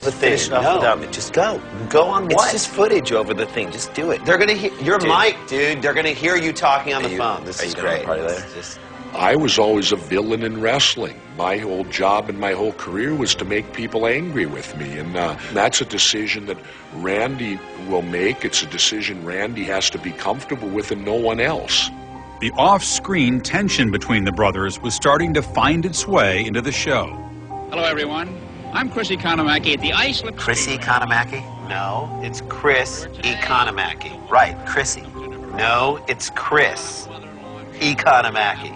The thing. No. Just go. Go on what? It's just footage over the thing. Just do it. They're gonna hear your mic, dude. They're gonna hear you talking on the phone. This is great. I was always a villain in wrestling. My whole job and my whole career was to make people angry with me, and that's a decision that Randy will make. It's a decision Randy has to be comfortable with and no one else. The off-screen tension between the brothers was starting to find its way into the show. Hello, everyone. I'm Chris Economaki at the Iceland. Chris Economaki? No, it's Chris Economaki. Right, Chrissy. No, it's Chris Economaki.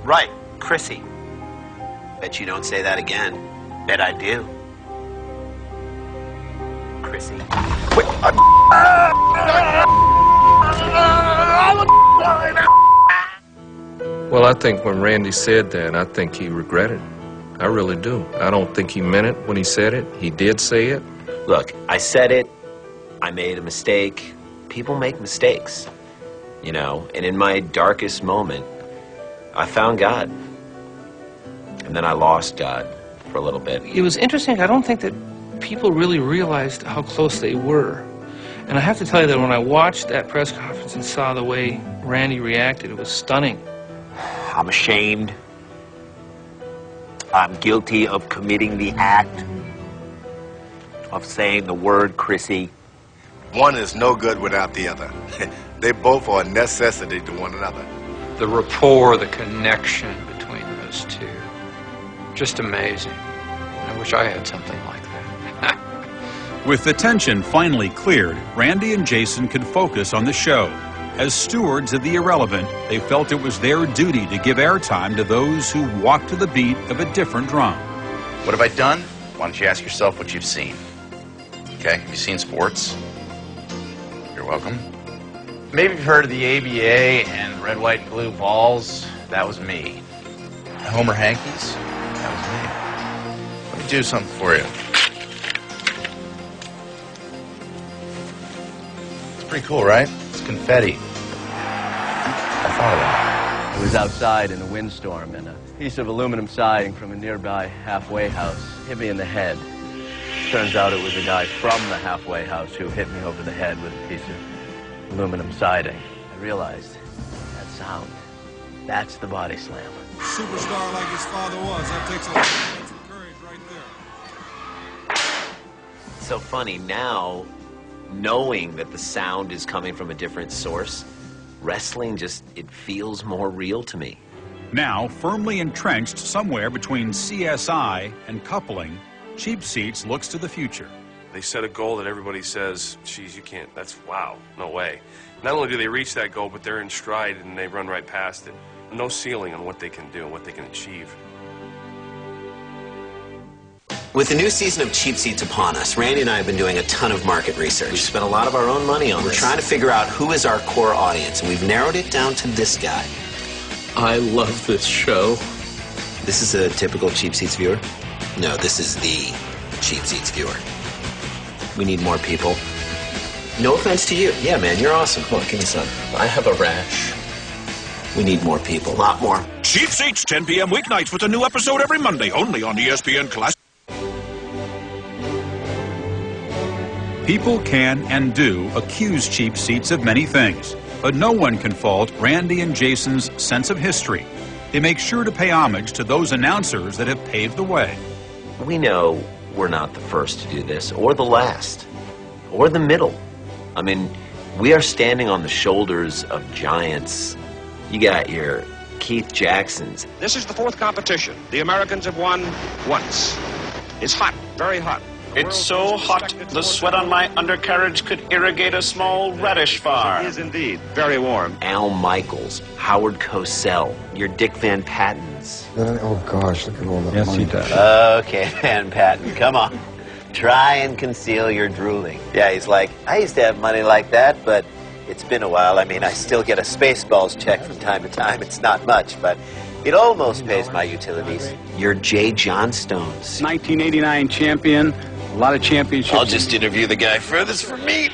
Right, Chrissy. Bet you don't say that again. Bet I do. Chrissy. Well, I think when Randy said that, I think he regretted it. I really do. I don't think he meant it when he said it. He did say it. Look, I said it. I made a mistake. People make mistakes, you know, and in my darkest moment, I found God. And then I lost God for a little bit. It was interesting. I don't think that people really realized how close they were. And I have to tell you that when I watched that press conference and saw the way Randy reacted, it was stunning. I'm ashamed. I'm guilty of committing the act of saying the word Chrissy. One is no good without the other. They both are a necessity to one another. The rapport, the connection between those two, just amazing. I wish I had something like that. With the tension finally cleared, Randy and Jason could focus on the show. As stewards of the irrelevant, they felt it was their duty to give airtime to those who walk to the beat of a different drum. What have I done? Why don't you ask yourself what you've seen? Okay, have you seen sports? You're welcome. Maybe you've heard of the ABA and red, white, and blue balls. That was me. Homer Hankies? That was me. Let me do something for you. It's pretty cool, right? It's confetti. I thought of that. I was outside in a windstorm, and a piece of aluminum siding from a nearby halfway house hit me in the head. Turns out it was a guy from the halfway house who hit me over the head with a piece of aluminum siding. I realized that sound, that's the body slam. Superstar like his father was. That takes some courage right there. It's so funny now, knowing that the sound is coming from a different source. Wrestling just, it feels more real to me. Now, firmly entrenched somewhere between CSI and coupling, Cheap Seats looks to the future. They set a goal that everybody says, geez, you can't, that's wow, no way. Not only do they reach that goal, but they're in stride and they run right past it. No ceiling on what they can do and what they can achieve. With the new season of Cheap Seats upon us, Randy and I have been doing a ton of market research. We've spent a lot of our own money on this. We're trying to figure out who is our core audience, and we've narrowed it down to this guy. I love this show. This is a typical Cheap Seats viewer? No, this is the Cheap Seats viewer. We need more people. No offense to you. Yeah, man, you're awesome. Come on, give me some. I have a rash. We need more people. A lot more. Cheap Seats, 10 p.m. weeknights with a new episode every Monday, only on ESPN Classic. People can and do accuse Cheap Seats of many things, but no one can fault Randy and Jason's sense of history. They make sure to pay homage to those announcers that have paved the way. We know we're not the first to do this, or the last, or the middle. I mean, we are standing on the shoulders of giants. You got your Keith Jacksons. This is the fourth competition. The Americans have won once. It's hot, very hot. It's so hot, the sweat on my undercarriage could irrigate a small radish farm. It is indeed very warm. Al Michaels, Howard Cosell, your Dick Van Pattens. Oh gosh, look at all that money. Yes, he does. Okay, Van Patten, come on. Try and conceal your drooling. Yeah, he's like, I used to have money like that, but it's been a while. I mean, I still get a Spaceballs check from time to time. It's not much, but it almost pays my utilities. Your Jay Johnstones. 1989 champion. A lot of championships. I'll just interview the guy furthest from me.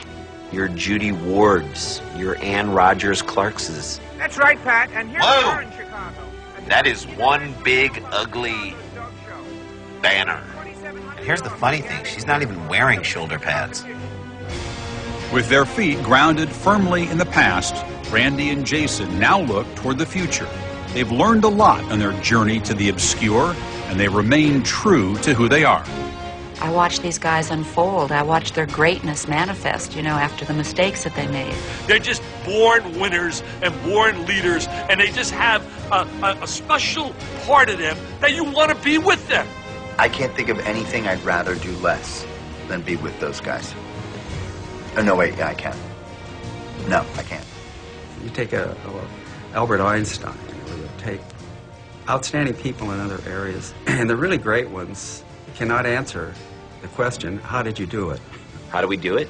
Your Judy Wards, your Ann Rogers Clarkses. That's right, Pat, and here we are in Chicago. That is one big, ugly banner. Here's the funny thing. She's not even wearing shoulder pads. With their feet grounded firmly in the past, Randy and Jason now look toward the future. They've learned a lot on their journey to the obscure, and they remain true to who they are. I watched these guys unfold. I watched their greatness manifest, after the mistakes that they made. They're just born winners and born leaders, and they just have a special part of them that you want to be with them. I can't think of anything I'd rather do less than be with those guys. Oh, no, wait, yeah, I can. No, I can't. You take Albert Einstein, or you take outstanding people in other areas, and the really great ones cannot answer the question, how did you do it? How do we do it?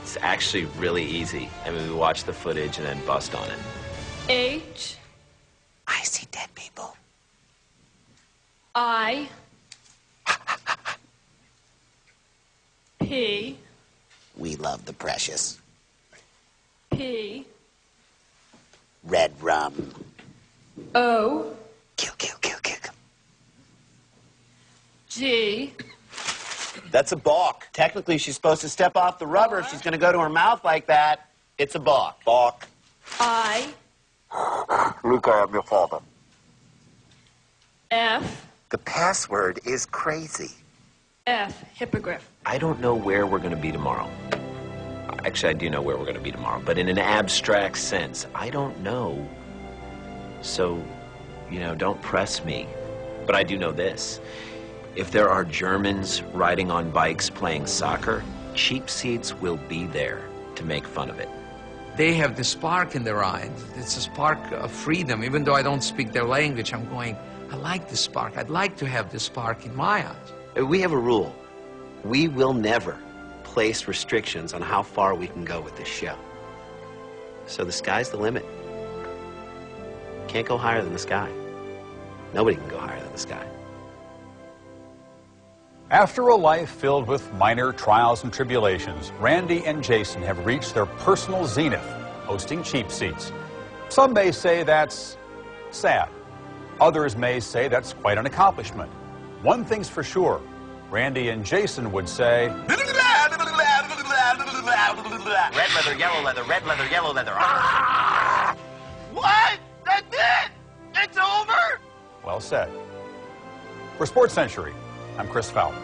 It's actually really easy. I mean, we watch the footage and then bust on it. H. I see dead people. I. P. We love the precious. P. Red rum. O. Kill, kill, kill, kill. G. That's a balk. Technically, she's supposed to step off the rubber. If she's going to go to her mouth like that, it's a balk. Balk. I. Luke, I am your father. F. The password is crazy. F. Hippogriff. I don't know where we're going to be tomorrow. Actually, I do know where we're going to be tomorrow, but in an abstract sense, I don't know. So, don't press me. But I do know this. If there are Germans riding on bikes playing soccer, cheap seats will be there to make fun of it. They have the spark in their eyes. It's a spark of freedom. Even though I don't speak their language, I'm going, I like the spark. I'd like to have the spark in my eyes. We have a rule. We will never place restrictions on how far we can go with this show. So the sky's the limit. Can't go higher than the sky. Nobody can go higher than the sky. After a life filled with minor trials and tribulations, Randy and Jason have reached their personal zenith, hosting cheap seats. Some may say that's sad. Others may say that's quite an accomplishment. One thing's for sure, Randy and Jason would say, Red leather, yellow leather, red leather, yellow leather. Ah! What? That's it? It's over? well said. For Sports Century, I'm Chris Fowler.